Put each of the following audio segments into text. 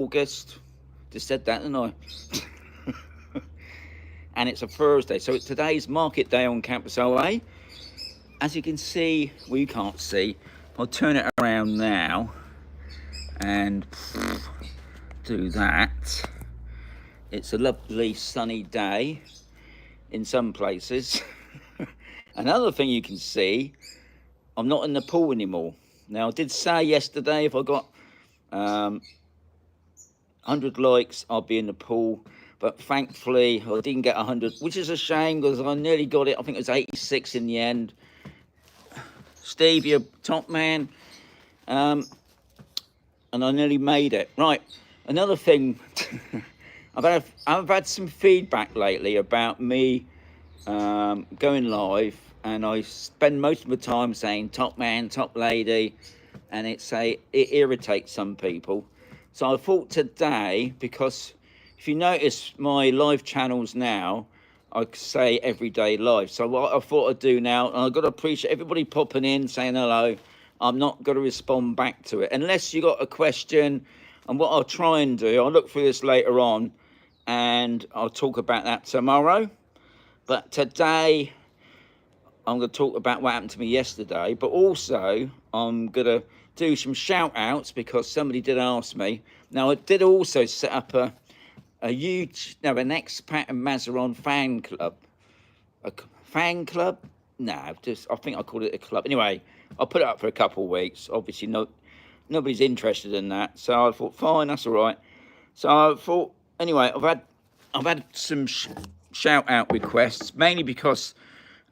August. Just said that, didn't I? And it's a Thursday. So today's market day on Camposol A. As you can see, well, you can't see. I'll turn it around now and do that. It's a lovely sunny day in some places. Another thing you can see, I'm not in the pool anymore. Now, I did say yesterday if I got 100 likes, I'll be in the pool. But thankfully, I didn't get 100, which is a shame because I nearly got it. I think it was 86 in the end. Steve, you're top man. And I nearly made it. Right, another thing. I've had some feedback lately about me going live, and I spend most of my time saying top man, top lady, and it irritates some people. So I thought today, because if you notice my live channels now, I say everyday live. So what I thought I'd do now, and I've got to appreciate everybody popping in, saying hello. I'm not going to respond back to it unless you got a question. And what I'll try and do, I'll look through this later on, and I'll talk about that tomorrow. But today, I'm going to talk about what happened to me yesterday. But also, I'm going to do some shout outs because somebody did ask me. Now, I did also set up an Expat and Mazaron fan club. A fan club? No, I think I called it a club. Anyway, I'll put it up for a couple of weeks. Obviously, nobody's interested in that. So I thought, fine, that's all right. So I thought, anyway, I've had some shout out requests, mainly because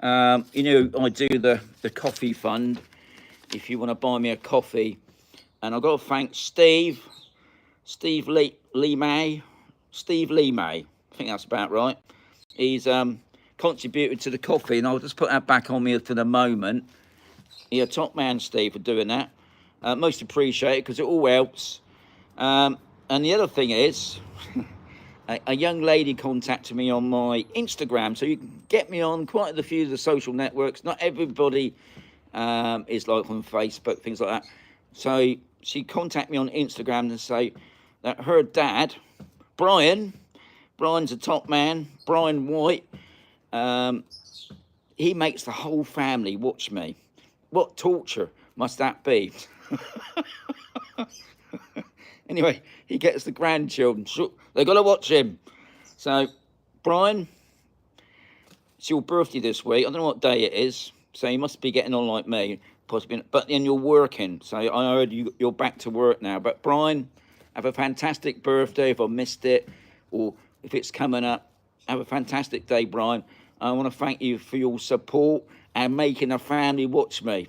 I do the coffee fund. If you want to buy me a coffee, and I've got to thank Steve Lee May. I think that's about right. He's contributed to the coffee, and I'll just put that back on me for the moment. You're a top man, Steve, for doing that. Most appreciated because it all helps. And the other thing is, a young lady contacted me on my Instagram, so you can get me on quite a few of the social networks. Not everybody is like on Facebook, things like that. So she contacted me on Instagram to say that her dad, Brian's a top man, Brian White, he makes the whole family watch me. What torture must that be? Anyway, he gets the grandchildren. They've got to watch him. So, Brian, it's your birthday this week. I don't know what day it is. So you must be getting on like me, possibly. But then you're working. So I heard you're back to work now. But Brian, have a fantastic birthday if I missed it, or if it's coming up. Have a fantastic day, Brian. I want to thank you for your support and making a family watch me.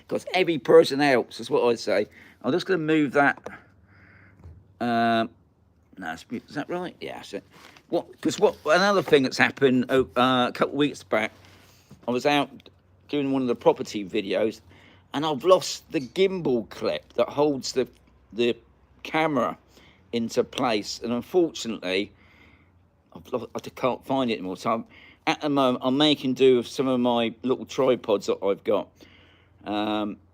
Because every person helps, that's what I say. I'm just going to move that. No, is that right? Yeah, that's it. Another thing that's happened a couple of weeks back, I was out doing one of the property videos, and I've lost the gimbal clip that holds the camera into place, and unfortunately, I can't find it anymore. So at the moment, I'm making do with some of my little tripods that I've got.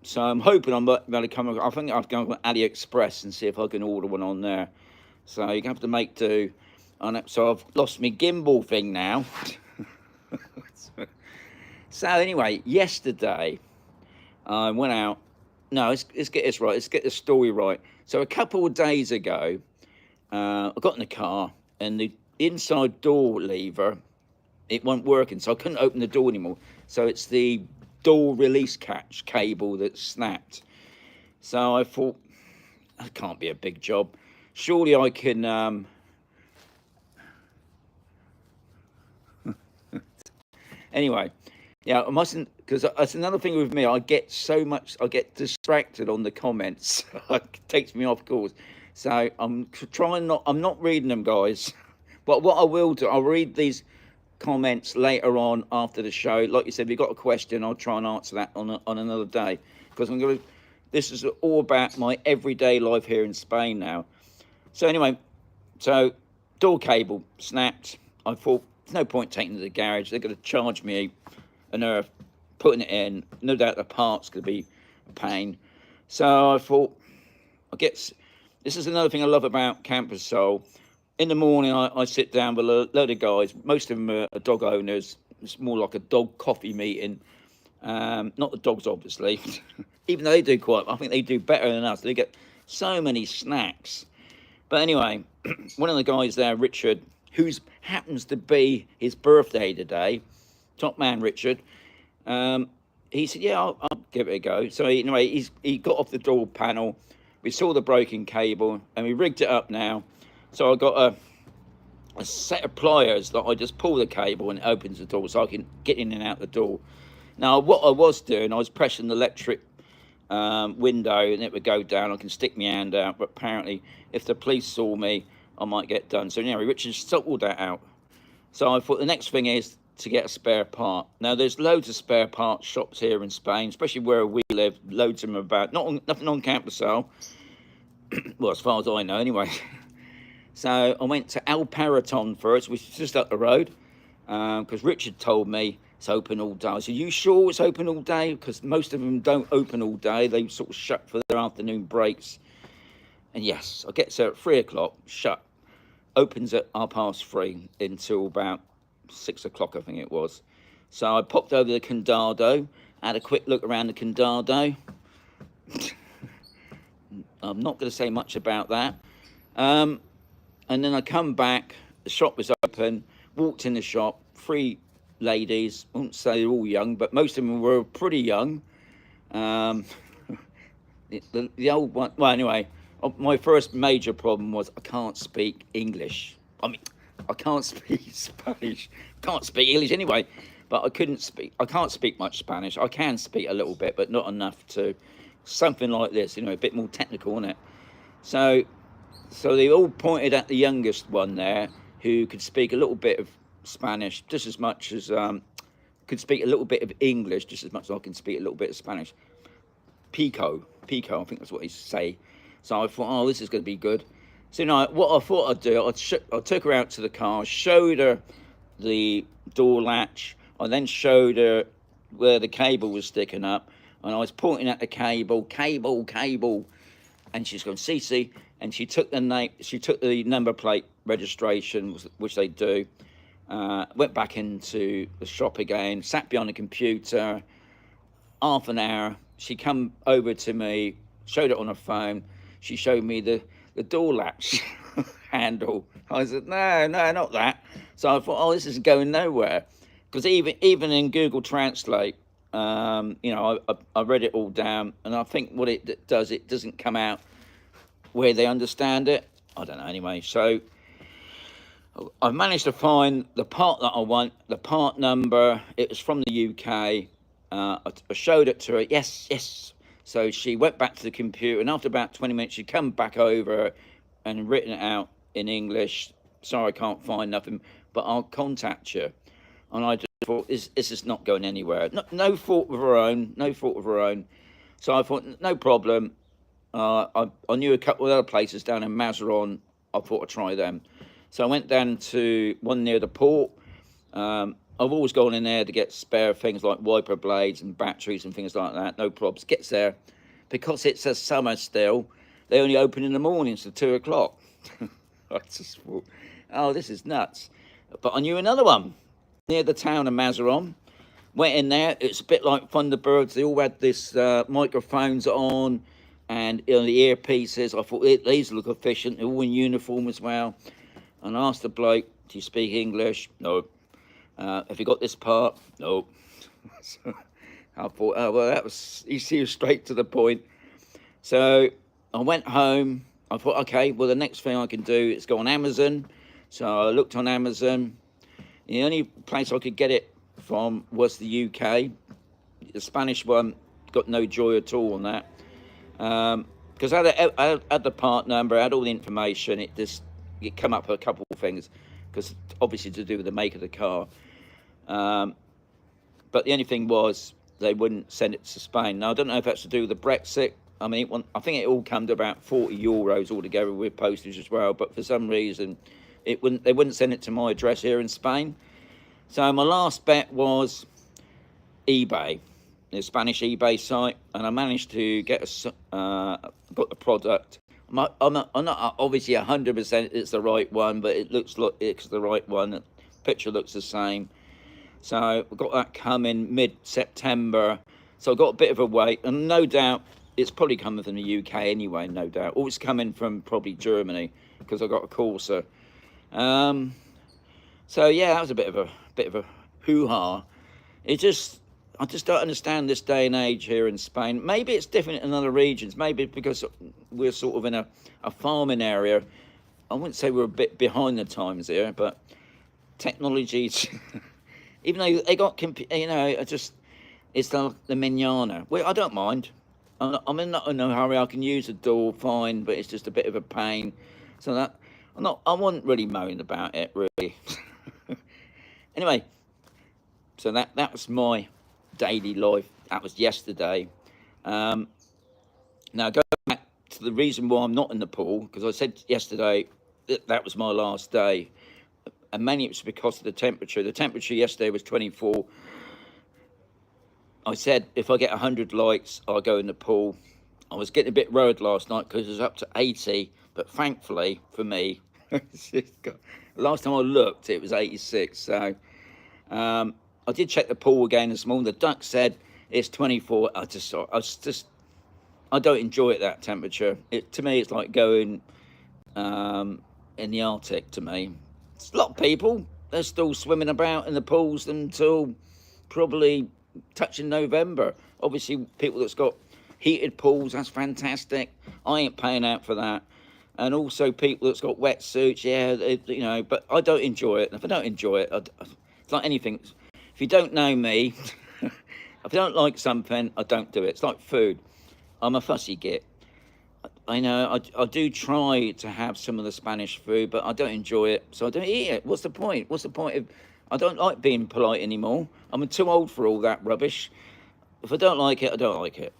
So I'm hoping I'm going to come. I think I've gone to AliExpress and see if I can order one on there. So you have to make do. So I've lost my gimbal thing now. So anyway, yesterday I went out. No, let's get this right. Let's get the story right. So a couple of days ago, I got in the car and the inside door lever, it wasn't working. So I couldn't open the door anymore. So it's the door release catch cable that snapped. So I thought, that can't be a big job. Surely I can... Anyway, yeah, I mustn't, because that's another thing with me. I get distracted on the comments. It takes me off course. So I'm not reading them, guys. But what I will do, I'll read these comments later on after the show. Like you said, if you've got a question, I'll try and answer that on another day. Because this is all about my everyday life here in Spain now. So anyway, door cable snapped. I thought, there's no point taking it to the garage. They're going to charge me an earth, putting it in. No doubt the part's going to be a pain. So I thought, This is another thing I love about Camposol. In the morning, I sit down with a load of guys. Most of them are dog owners. It's more like a dog coffee meeting. Not the dogs, obviously. Even though they do quite, I think they do better than us. They get so many snacks. But anyway, one of the guys there, Richard, who happens to be his birthday today, top man Richard, he said, yeah, I'll give it a go. So anyway, he got off the door panel. We saw the broken cable and we rigged it up now. So I got a set of pliers that I just pull the cable and it opens the door so I can get in and out the door. Now, what I was doing, I was pressing the electric window and it would go down. I can stick my hand out, but apparently if the police saw me, I might get done. So anyway, Richard sorted that out. So I thought the next thing is to get a spare part. Now, there's loads of spare parts shops here in Spain, especially where we live. Loads of them about. Nothing on Camposol. Well, as far as I know, anyway. So I went to El Paraton first, which is just up the road, because Richard told me it's open all day. I said, you sure it's open all day? Because most of them don't open all day. They sort of shut for their afternoon breaks. And yes, I get there at 3 o'clock, shut. Opens at 3:30 until about 6 o'clock, I think it was. So I popped over the Condado, had a quick look around the Condado. I'm not going to say much about that. And then I come back, the shop was open, walked in the shop, 3 ladies, I wouldn't say they're all young, but most of them were pretty young. The old one, well, anyway, my first major problem was I can't speak English. I mean, I can't speak Spanish. Can't speak English anyway, but I can't speak much Spanish. I can speak a little bit, but not enough to something like this, a bit more technical, isn't it? So they all pointed at the youngest one there, who could speak a little bit of Spanish just as much as could speak a little bit of English just as much as I can speak a little bit of Spanish. Pico, I think that's what he say. So I thought, oh, this is going to be good. So what I thought I'd do, I took her out to the car, showed her the door latch. I then showed her where the cable was sticking up, and I was pointing at the cable, and she's going, see, and she took the number plate registration, which they do. Went back into the shop again, sat behind the computer, half an hour. She come over to me, showed it on her phone. She showed me the door latch handle. I said, no, not that. So I thought, oh, this is going nowhere. Because even in Google Translate, I read it all down, and I think what it does, it doesn't come out where they understand it. I don't know, anyway. So I managed to find the part that I want, the part number. It was from the UK. I showed it to her. Yes. So she went back to the computer, and after about 20 minutes, she'd come back over and written it out in English. Sorry, I can't find nothing, but I'll contact you. And I just thought, this is not going anywhere. No fault of her own. So I thought, no problem. I knew a couple of other places down in Mazaron. I thought I'd try them. So I went down to one near the port. I've always gone in there to get spare things like wiper blades and batteries and things like that. No problems. Gets there. Because it's a summer still, they only open in the mornings till 2 o'clock. I just thought, oh, this is nuts. But I knew another one near the town of Mazaron. Went in there. It's a bit like Thunderbirds. They all had this microphones on and the earpieces. I thought, these look efficient. They're all in uniform as well. And I asked the bloke, do you speak English? No. Have you got this part? No. So I thought, oh, well, he was straight to the point. So I went home. I thought, okay, well, the next thing I can do is go on Amazon. So I looked on Amazon. The only place I could get it from was the UK. The Spanish one got no joy at all on that. Because I had the part number, I had all the information. It come up a couple of things, because obviously to do with the make of the car. But the only thing was they wouldn't send it to Spain. Now, I don't know if that's to do with the Brexit. I mean, I think it all come to about €40 altogether with postage as well. But for some reason, they wouldn't send it to my address here in Spain. So my last bet was eBay, the Spanish eBay site, and I managed to get got the product. I'm not obviously 100% it's the right one, but it looks like it's the right one. The picture looks the same. So we've got that coming mid-September. So I've got a bit of a wait, and no doubt it's probably coming from the UK anyway, no doubt. Or it's coming from probably Germany, because I've got a Corsa. So yeah, that was a bit of a hoo-ha. I just don't understand this day and age here in Spain. Maybe it's different in other regions. Maybe because we're sort of in a farming area. I wouldn't say we're a bit behind the times here, but technology's even though they got, you know, it's the manana. Well, I don't mind. I'm in not in a hurry. I can use the door fine, but it's just a bit of a pain. So that I wasn't really moaning about it really. Anyway, so that was my daily life. That was yesterday. Now going back to the reason why I'm not in the pool, because I said yesterday that was my last day, and mainly it was because of the temperature. The temperature yesterday was 24. I said if I get 100 likes, I'll go in the pool. I was getting a bit worried last night because it was up to 80, but thankfully for me, last time I looked, it was 86. So I did check the pool again this morning. The duck said it's 24. I don't enjoy it that temperature. To me, it's like going in the Arctic. To me, it's a lot of people. They're still swimming about in the pools until probably touching November. Obviously, people that's got heated pools, that's fantastic. I ain't paying out for that. And also people that's got wetsuits, yeah, you know, but I don't enjoy it. If I don't enjoy it, it's like anything. If you don't know me, if I don't like something, I don't do it. It's like food. I'm a fussy git. I know, I do try to have some of the Spanish food, but I don't enjoy it, so I don't eat it. What's the point? What's the point of... I don't like being polite anymore. I'm too old for all that rubbish. If I don't like it, I don't like it.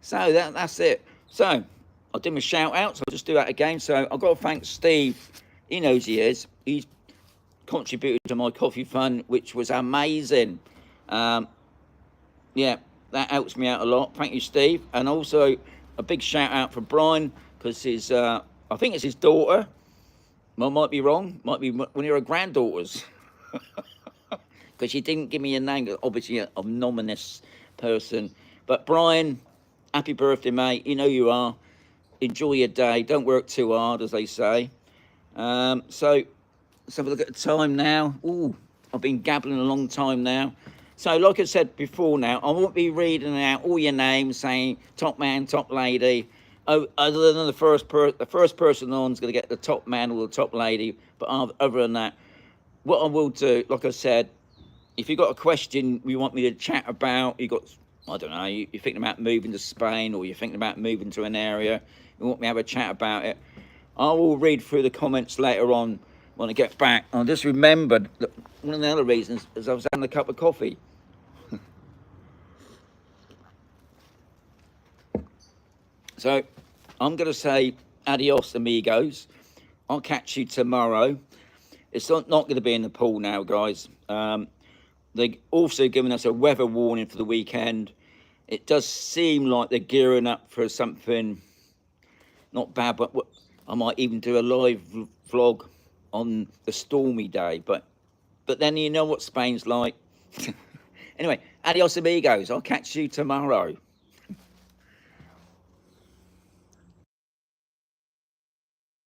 So that's it. So I'll do my shout out, so I'll just do that again. So I've got to thank Steve. He knows he is. He's contributed to my coffee fund, which was amazing. Yeah, that helps me out a lot. Thank you, Steve. And also a big shout out for Brian, because his I think it's his daughter. I might be wrong. Might be one of your granddaughters. Because she didn't give me a name. Obviously, a anonymous person. But Brian, happy birthday, mate. You know you are. Enjoy your day. Don't work too hard, as they say. So let's have a look at the time now. Ooh, I've been gabbling a long time now. So like I said before now, I won't be reading out all your names saying top man, top lady. Oh, other than the first person on is going to get the top man or the top lady. But other than that, what I will do, like I said, if you've got a question you want me to chat about, I don't know, you're thinking about moving to Spain, or you're thinking about moving to an area, you want me to have a chat about it, I will read through the comments later on when I get back. I just remembered that one of the other reasons is I was having a cup of coffee. So I'm going to say adios, amigos. I'll catch you tomorrow. It's not going to be in the pool now, guys. They're also giving us a weather warning for the weekend. It does seem like they're gearing up for something not bad, but I might even do a live vlog on the stormy day. But then you know what Spain's like. Anyway, adios, amigos. I'll catch you tomorrow.